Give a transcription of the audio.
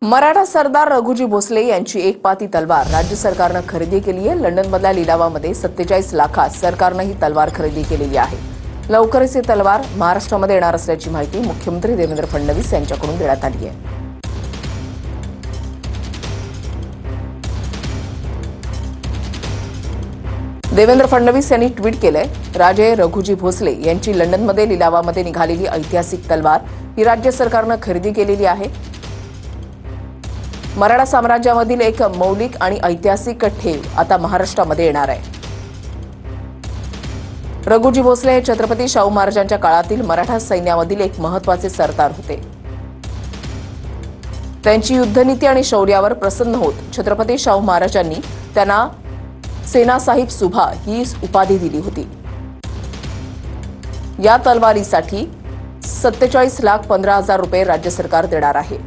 मराठा सरदार रघुजी भोसले यांची एक पाती तलवार राज्य सरकारनं खरेदी केली आहे। लंडनमधल्या लिलावामध्ये 47 लाखात सरकारनं ही तलवार खरेदी केलेली आहे। लवकरच ही तलवार महाराष्ट्रामध्ये येणार असल्याची माहिती मुख्यमंत्री देवेंद्र फडणवीस यांच्याकडून देण्यात आली आहे। देवेंद्र फडणवीस यांनी ट्विट केलंय, राजे रघुजी भोसले यांची लंडनमध्ये लिलावामध्ये निघालेली ऐतिहासिक तलवार ही राज्य सरकारनं खरेदी केलेली आहे। मराठा साम्राज्यामधील एक मौलिक आणि ऐतिहासिक ठेव आता महाराष्ट्रामध्ये येणार आहे। रघुजी भोसले हे छत्रपती शाहू महाराजांच्या काळातील मराठा सैन्यामधील एक महत्त्वाचे सरदार होते। त्यांची युद्धनीती आणि शौर्यावर प्रसन्न होत छत्रपती शाहू महाराजांनी त्यांना सेना साहिब सुभा ही उपाधी दिली होती। या तलवारीसाठी 47,15,000 रुपये राज्य सरकार देणार आहे।